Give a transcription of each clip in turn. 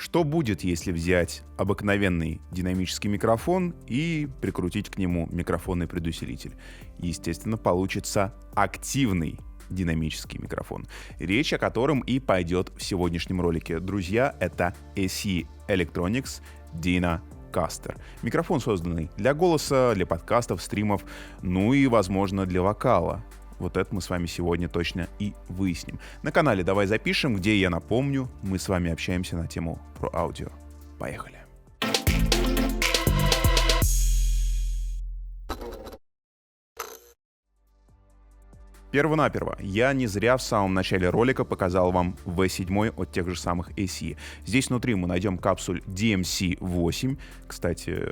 Что будет, если взять обыкновенный динамический микрофон и прикрутить к нему микрофонный предусилитель? Естественно, получится активный динамический микрофон, речь о котором и пойдет в сегодняшнем ролике. Друзья, это SE Electronics Dynacaster. Микрофон, созданный для голоса, для подкастов, стримов, ну и, возможно, для вокала. Вот это мы с вами сегодня точно и выясним. На канале «Давай запишем», где, я напомню, мы с вами общаемся на тему про аудио. Поехали! Первонаперво, я не зря в самом начале ролика показал вам V7 от тех же самых SE. Здесь внутри мы найдем капсуль DMC-8. Кстати,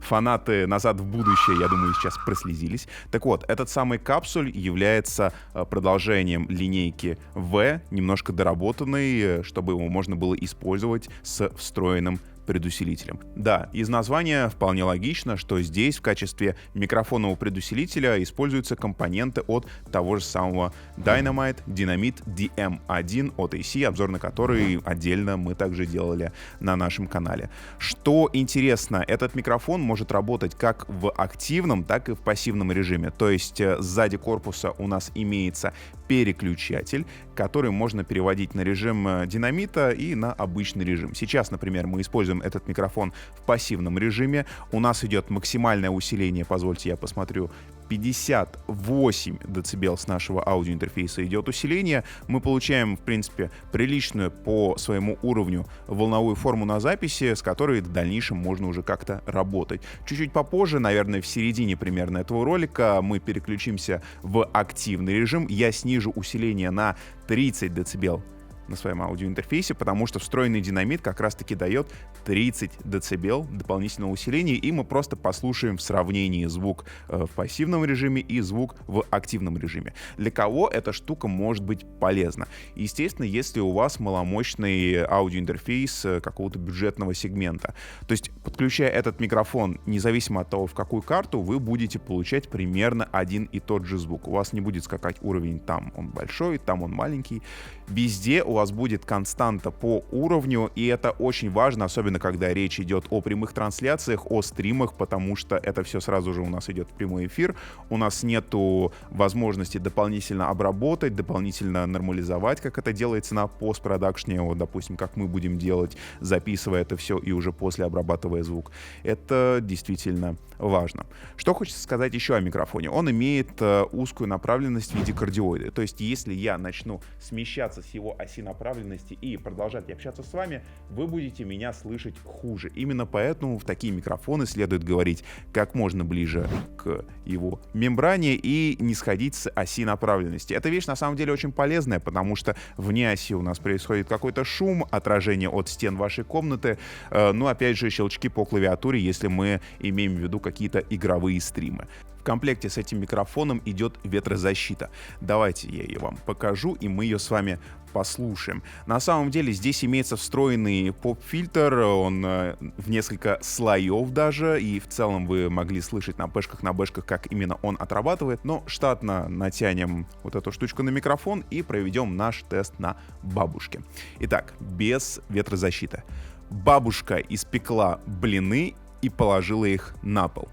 фанаты «Назад в будущее», я думаю, сейчас прослезились. Так вот, этот самый капсуль является продолжением линейки V, немножко доработанной, чтобы его можно было использовать с встроенным предусилителем. Да, из названия вполне логично, что здесь в качестве микрофонного предусилителя используются компоненты от того же самого Dynamite DM1 от AC, обзор на который отдельно мы также делали на нашем канале. Что интересно, этот микрофон может работать как в активном, так и в пассивном режиме. То есть сзади корпуса у нас имеется переключатель, который можно переводить на режим динамита и на обычный режим. Сейчас, например, мы используем этот микрофон в пассивном режиме. У нас идет максимальное усиление, позвольте я посмотрю, 58 дБ с нашего аудиоинтерфейса идет усиление. Мы получаем, в принципе, приличную по своему уровню волновую форму на записи, с которой в дальнейшем можно уже как-то работать. Чуть-чуть попозже, наверное, в середине примерно этого ролика, мы переключимся в активный режим. Я снижу усиление на 30 дБ на своем аудиоинтерфейсе, потому что встроенный динамит как раз-таки дает 30 дБ дополнительного усиления, и мы просто послушаем в сравнении звук в пассивном режиме и звук в активном режиме. Для кого эта штука может быть полезна? Естественно, если у вас маломощный аудиоинтерфейс какого-то бюджетного сегмента. То есть, подключая этот микрофон, независимо от того, в какую карту, вы будете получать примерно один и тот же звук. У вас не будет скакать уровень, там он большой, там он маленький. Везде у вас будет константа по уровню, и это очень важно, особенно когда речь идет о прямых трансляциях, о стримах, потому что это все сразу же у нас идет в прямой эфир. У нас нету возможности дополнительно обработать, дополнительно нормализовать, как это делается на постпродакшне, вот, допустим, как мы будем делать, записывая это все и уже после обрабатывая звук. Это действительно важно. Что хочется сказать еще о микрофоне? Он имеет узкую направленность в виде кардиоида. То есть, если я начну смещаться с его оси направленности и продолжать общаться с вами, вы будете меня слышать хуже. Именно поэтому в такие микрофоны следует говорить как можно ближе к его мембране и не сходить с оси направленности. Эта вещь на самом деле очень полезная, потому что вне оси у нас происходит какой-то шум, отражение от стен вашей комнаты, ну опять же щелчки по клавиатуре, если мы имеем в виду какие-то игровые стримы. В комплекте с этим микрофоном идет ветрозащита. Давайте я ее вам покажу, и мы ее с вами послушаем. На самом деле здесь имеется встроенный поп-фильтр, он в несколько слоев даже, и в целом вы могли слышать на бэшках, как именно он отрабатывает, но штатно натянем вот эту штучку на микрофон и проведем наш тест на бабушке. Итак, без ветрозащиты. Бабушка испекла блины и положила их на пол.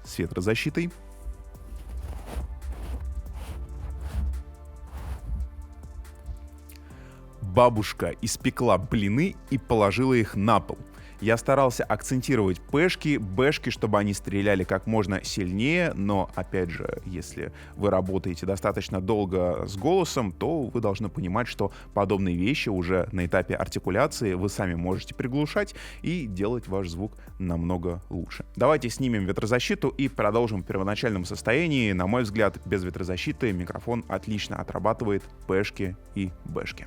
С ветрозащитой. Бабушка испекла блины и положила их на пол. Я старался акцентировать бэшки, чтобы они стреляли как можно сильнее, но, опять же, если вы работаете достаточно долго с голосом, то вы должны понимать, что подобные вещи уже на этапе артикуляции вы сами можете приглушать и делать ваш звук намного лучше. Давайте снимем ветрозащиту и продолжим в первоначальном состоянии. На мой взгляд, без ветрозащиты микрофон отлично отрабатывает пэшки и бэшки.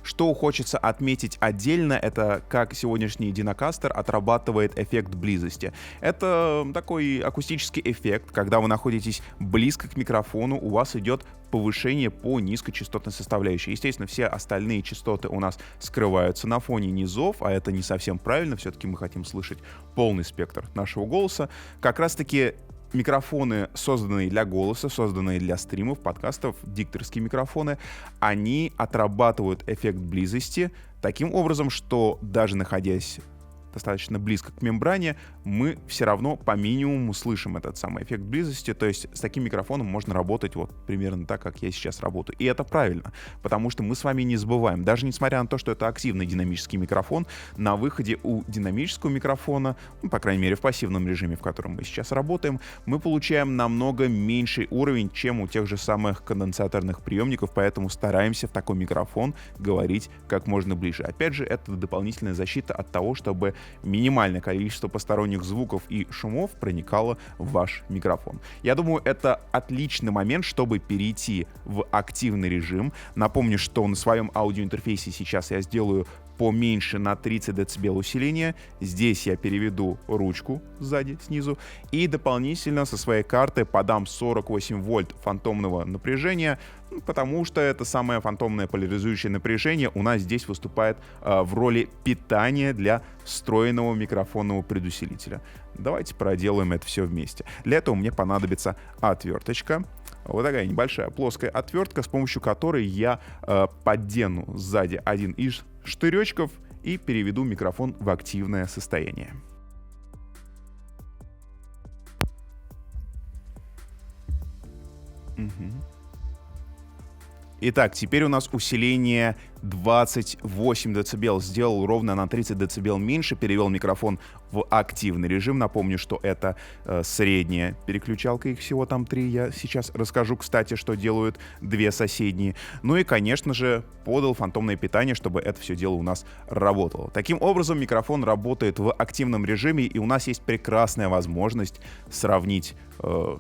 Что хочется отметить отдельно, это как сегодняшний Dynacaster отрабатывает эффект близости. Это такой акустический эффект, когда вы находитесь близко к микрофону, у вас идет повышение по низкочастотной составляющей. Естественно, все остальные частоты у нас скрываются на фоне низов, а это не совсем правильно, все-таки мы хотим слышать полный спектр нашего голоса. Как раз-таки Микрофоны, созданные для голоса, созданные для стримов, подкастов, дикторские микрофоны, они отрабатывают эффект близости таким образом, что даже находясь достаточно близко к мембране, мы все равно по минимуму слышим этот самый эффект близости. То есть с таким микрофоном можно работать вот примерно так, как я сейчас работаю. И это правильно, потому что мы с вами не забываем, даже несмотря на то, что это активный динамический микрофон, на выходе у динамического микрофона, ну, по крайней мере в пассивном режиме, в котором мы сейчас работаем, мы получаем намного меньший уровень, чем у тех же самых конденсаторных приемников, поэтому стараемся в такой микрофон говорить как можно ближе. Опять же, это дополнительная защита от того, чтобы минимальное количество посторонних звуков и шумов проникало в ваш микрофон. Я думаю, это отличный момент, чтобы перейти в активный режим. Напомню, что на своем аудиоинтерфейсе сейчас я сделаю поменьше на 30 дБ усиления. Здесь я переведу ручку сзади, снизу, и дополнительно со своей карты подам 48 вольт фантомного напряжения, потому что это самое фантомное поляризующее напряжение у нас здесь выступает в роли питания для встроенного микрофонного предусилителя. Давайте проделаем это все вместе. Для этого мне понадобится отверточка. Вот такая небольшая плоская отвертка, с помощью которой я поддену сзади один из штыречков и переведу микрофон в активное состояние. Итак, теперь у нас усиление 28 дБ. Сделал ровно на 30 дБ меньше, перевел микрофон в активный режим. Напомню, что это средняя переключалка, их всего там 3. Я сейчас расскажу, кстати, что делают 2 соседние. Ну и, конечно же, подал фантомное питание, чтобы это все дело у нас работало. Таким образом, микрофон работает в активном режиме, и у нас есть прекрасная возможность сравнить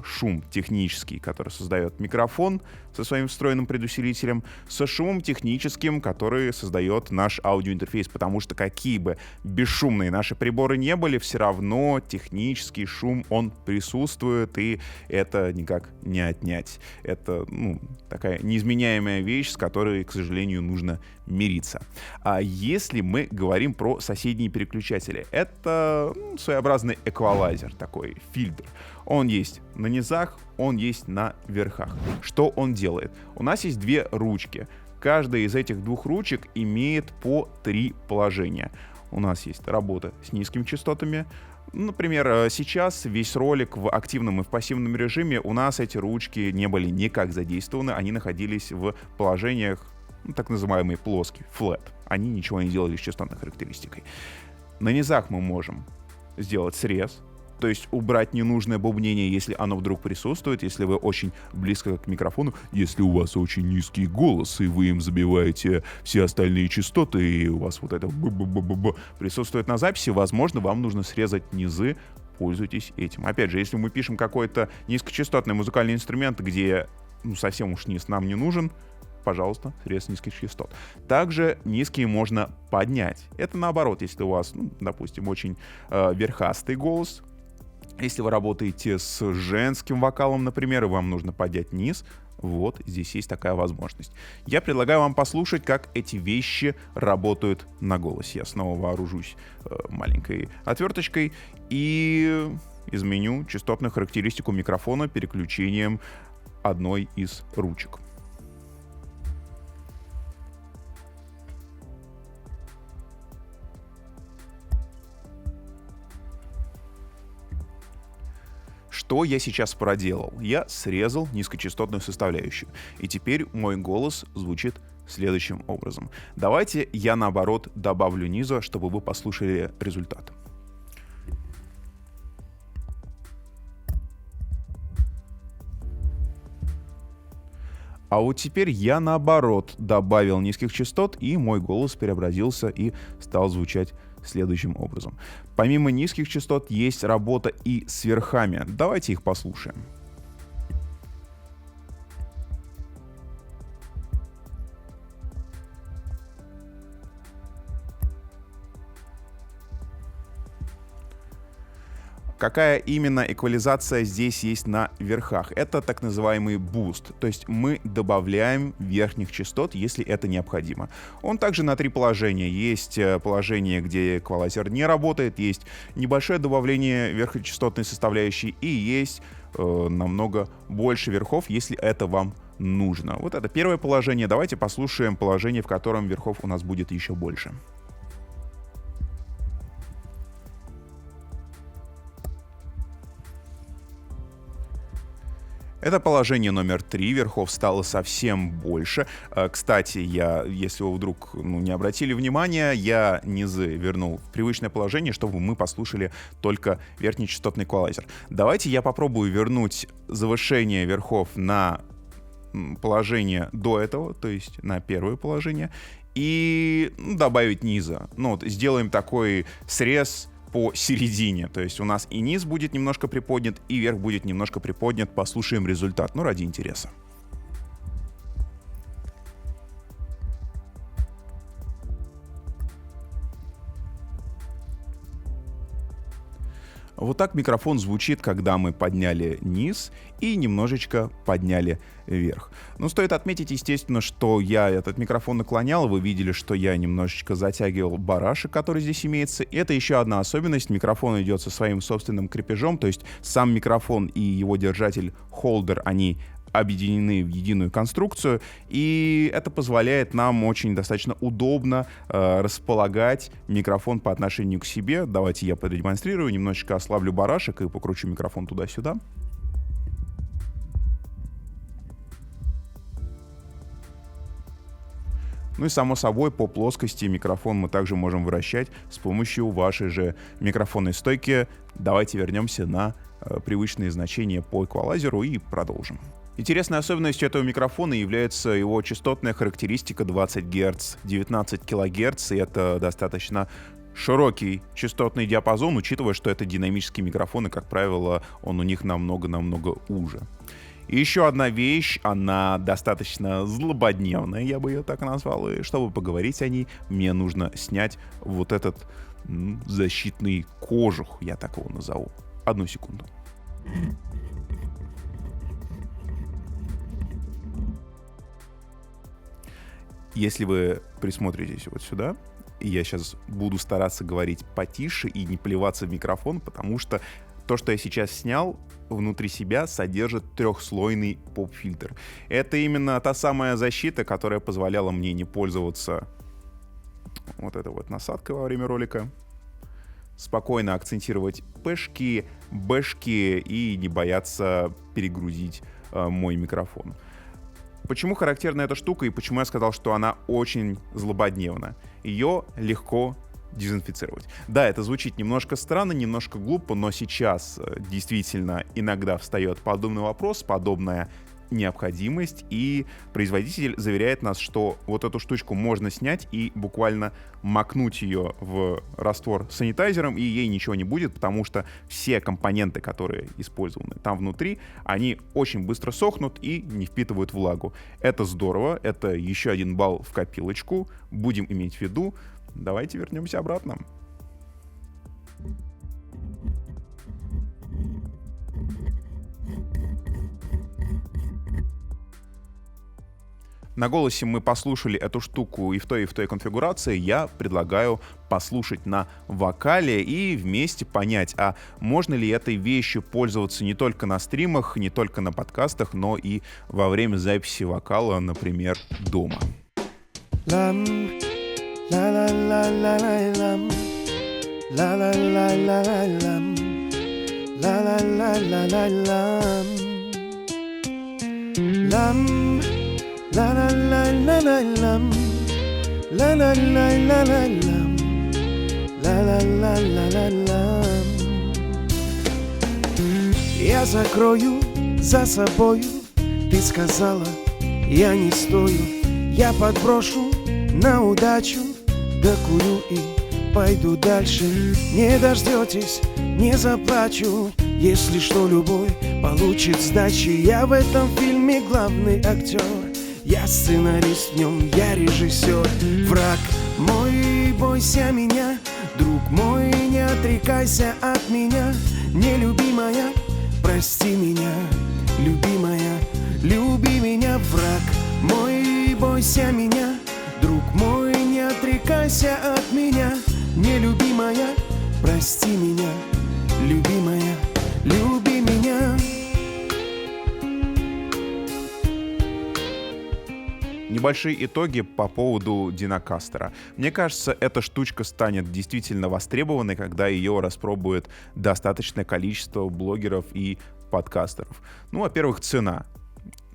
шум технический, который создает микрофон со своим встроенным предусилителем, со шумом техническим, который создает наш аудиоинтерфейс, потому что какие бы бесшумные наши приборы не были, все равно технический шум, он присутствует, и это никак не отнять. Это, такая неизменяемая вещь, с которой, к сожалению, нужно мириться. А если мы говорим про соседние переключатели, это своеобразный эквалайзер, такой фильтр. Он есть на низах, он есть на верхах. Что он делает? У нас есть 2 ручки. Каждая из этих 2 ручек имеет по 3 положения. У нас есть работа с низкими частотами. Например, сейчас весь ролик в активном и в пассивном режиме у нас эти ручки не были никак задействованы. Они находились в положениях так называемый плоский, flat. Они ничего не делали с частотной характеристикой. На низах мы можем сделать срез, то есть убрать ненужное бубнение, если оно вдруг присутствует, если вы очень близко к микрофону, если у вас очень низкий голос, и вы им забиваете все остальные частоты, и у вас вот это присутствует на записи, возможно, вам нужно срезать низы, пользуйтесь этим. Опять же, если мы пишем какой-то низкочастотный музыкальный инструмент, где совсем уж низ нам не нужен, пожалуйста, срез низких частот. Также низкие можно поднять. Это наоборот, если у вас, допустим, очень верхастый голос. Если вы работаете с женским вокалом, например, и вам нужно поднять низ, вот здесь есть такая возможность. Я предлагаю вам послушать, как эти вещи работают на голосе. Я снова вооружусь маленькой отверточкой и изменю частотную характеристику микрофона переключением одной из ручек. Что я сейчас проделал? Я срезал низкочастотную составляющую. И теперь мой голос звучит следующим образом. Давайте я, наоборот, добавлю низа, чтобы вы послушали результат. А вот теперь я, наоборот, добавил низких частот, и мой голос преобразился и стал звучать следующим образом. Помимо низких частот есть работа и с верхами. Давайте их послушаем. какая именно эквализация здесь есть на верхах? Это так называемый буст, то есть мы добавляем верхних частот, если это необходимо. Он также на 3 положения. Есть положение, где эквалайзер не работает, есть небольшое добавление верхнечастотной составляющей и есть намного больше верхов, если это вам нужно. Вот это первое положение. Давайте послушаем положение, в котором верхов у нас будет еще больше. Это положение номер 3, верхов стало совсем больше. Кстати, если вы вдруг не обратили внимания, я низы вернул в привычное положение, чтобы мы послушали только верхнечастотный эквалайзер. Давайте я попробую вернуть завышение верхов на положение до этого, то есть на первое положение, и добавить низа. Сделаем такой срез посередине. То есть у нас и низ будет немножко приподнят, и верх будет немножко приподнят. Послушаем результат, ради интереса. Вот так микрофон звучит, когда мы подняли низ и немножечко подняли вверх. Стоит отметить, естественно, что я этот микрофон наклонял. Вы видели, что я немножечко затягивал барашек, который здесь имеется. И это еще одна особенность. Микрофон идет со своим собственным крепежом, то есть сам микрофон и его держатель, холдер, они объединены в единую конструкцию, и это позволяет нам очень достаточно удобно располагать микрофон по отношению к себе. Давайте я продемонстрирую, немножечко ослаблю барашек и покручу микрофон туда-сюда. И само собой, по плоскости микрофон мы также можем вращать с помощью вашей же микрофонной стойки. Давайте вернемся на привычные значения по эквалайзеру и продолжим. Интересной особенностью этого микрофона является его частотная характеристика 20 Гц, 19 кГц, и это достаточно широкий частотный диапазон, учитывая, что это динамические микрофоны, как правило, он у них намного-намного уже. И еще одна вещь, она достаточно злободневная, я бы ее так назвал, и чтобы поговорить о ней, мне нужно снять вот этот защитный кожух, я так его назову. Одну секунду. Если вы присмотритесь вот сюда, и я сейчас буду стараться говорить потише и не плеваться в микрофон, потому что то, что я сейчас снял, внутри себя содержит 3-слойный поп-фильтр. Это именно та самая защита, которая позволяла мне не пользоваться вот этой вот насадкой во время ролика, спокойно акцентировать пэшки, бэшки и не бояться перегрузить мой микрофон. Почему характерна эта штука и почему я сказал, что она очень злободневна? Ее легко дезинфицировать. Да, это звучит немножко странно, немножко глупо, но сейчас действительно иногда встает подобный вопрос, подобная необходимость, и производитель заверяет нас, что вот эту штучку можно снять и буквально макнуть ее в раствор с санитайзером, и ей ничего не будет, потому что все компоненты, которые использованы там внутри, они очень быстро сохнут и не впитывают влагу. Это здорово, это еще 1 балл в копилочку, будем иметь в виду. Давайте вернемся обратно. На голосе мы послушали эту штуку и в той конфигурации. Я предлагаю послушать на вокале и вместе понять, а можно ли этой вещью пользоваться не только на стримах, не только на подкастах, но и во время записи вокала, например, дома. La la la la la lam, la la la la la lam, la la la la la lam. Я закрою за собою, ты сказала, я не стою. Я подброшу на удачу, докурю и пойду дальше. Не дождетесь, не заплачу, если что, любой получит сдачи. Я в этом фильме главный актер. Я сценарист в нем, я режиссер. Враг мой, бойся меня, друг мой, не отрекайся от меня. Нелюбимая, прости меня, любимая, люби меня, враг мой, бойся меня, друг мой, не отрекайся от меня. Нелюбимая, прости меня, любимая, люби меня. Небольшие итоги по поводу Динокастера. Мне кажется, эта штучка станет действительно востребованной, когда ее распробует достаточное количество блогеров и подкастеров. Ну, во-первых, цена.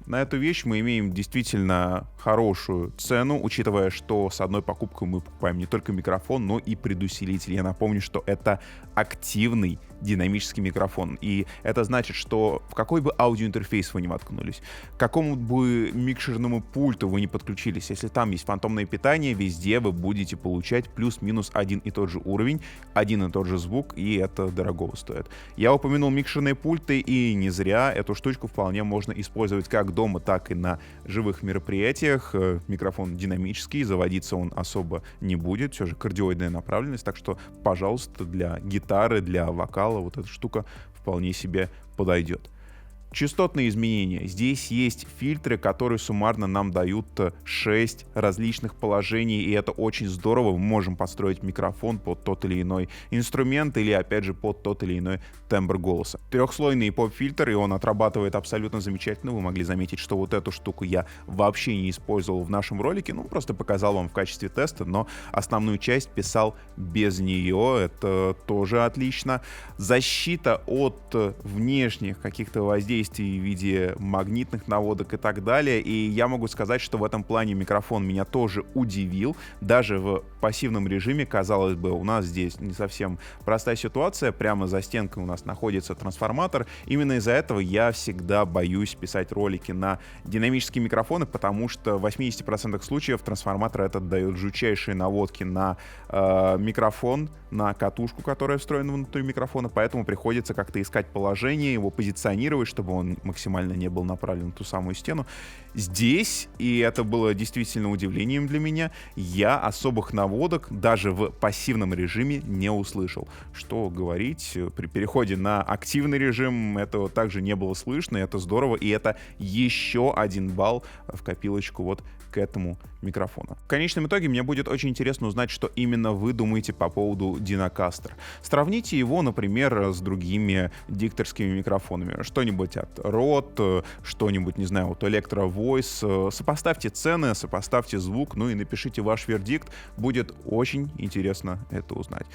На эту вещь мы имеем действительно хорошую цену, учитывая, что с одной покупкой мы покупаем не только микрофон, но и предусилитель. Я напомню, что это активный динамический микрофон. И это значит, что в какой бы аудиоинтерфейс вы ни воткнулись, к какому бы микшерному пульту вы не подключились, если там есть фантомное питание, везде вы будете получать плюс-минус один и тот же уровень, один и тот же звук, и это дорогого стоит. Я упомянул микшерные пульты, и не зря. Эту штучку вполне можно использовать как дома, так и на живых мероприятиях. Микрофон динамический, заводиться он особо не будет, все же кардиоидная направленность, так что, пожалуйста, для гитары, для вокала вот эта штука вполне себе подойдет. Частотные изменения. Здесь есть фильтры, которые суммарно нам дают 6 различных положений, и это очень здорово. Мы можем подстроить микрофон под тот или иной инструмент или, опять же, под тот или иной тембр голоса. Трехслойный поп-фильтр, и он отрабатывает абсолютно замечательно. Вы могли заметить, что вот эту штуку я вообще не использовал в нашем ролике, ну, просто показал вам в качестве теста, но основную часть писал без нее. Это тоже отлично. Защита от внешних каких-то воздействий в виде магнитных наводок и так далее. И я могу сказать, что в этом плане микрофон меня тоже удивил. Даже в пассивном режиме, казалось бы, у нас здесь не совсем простая ситуация. Прямо за стенкой у нас находится трансформатор. Именно из-за этого я всегда боюсь писать ролики на динамические микрофоны, потому что в 80% случаев трансформатор этот дает жутчайшие наводки на микрофон, на катушку, которая встроена внутри микрофона, поэтому приходится как-то искать положение, его позиционировать, чтобы он максимально не был направлен на ту самую стену. Здесь, и это было действительно удивлением для меня, я особых наводок даже в пассивном режиме не услышал. Что говорить, при переходе на активный режим этого также не было слышно, и это здорово, и это еще 1 балл в копилочку вот к этому микрофону. В конечном итоге мне будет очень интересно узнать, что именно вы думаете по поводу Dinocaster. Сравните его, например, с другими дикторскими микрофонами. Что-нибудь от Rode, что-нибудь, не знаю, от Electro Voice. Сопоставьте цены, сопоставьте звук, ну и напишите ваш вердикт. Будет очень интересно это узнать.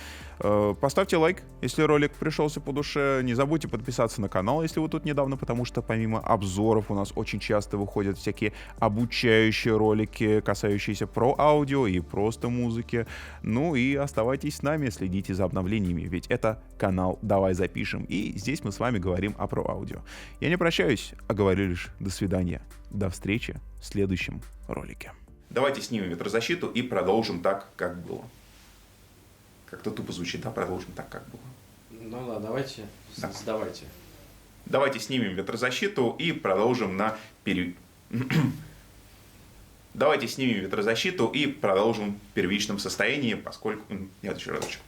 Поставьте лайк, если ролик пришелся по душе. Не забудьте подписаться на канал, если вы тут недавно, потому что помимо обзоров у нас очень часто выходят всякие обучающие ролики, касающиеся про аудио и просто музыки. Ну и оставайтесь с нами, следите за обновлениями, ведь это канал «Давай запишем», и здесь мы с вами говорим о про аудио. Я не прощаюсь, а говорю лишь до свидания. До встречи в следующем ролике. Давайте снимем ветрозащиту и продолжим так, как было. Как-то тупо звучит, да? Продолжим так, как было. Ну да, давайте, да. Сдавайте. Давайте снимем ветрозащиту и продолжим на Давайте снимем ветрозащиту и продолжим в первичном состоянии, поскольку... Нет, еще разочек.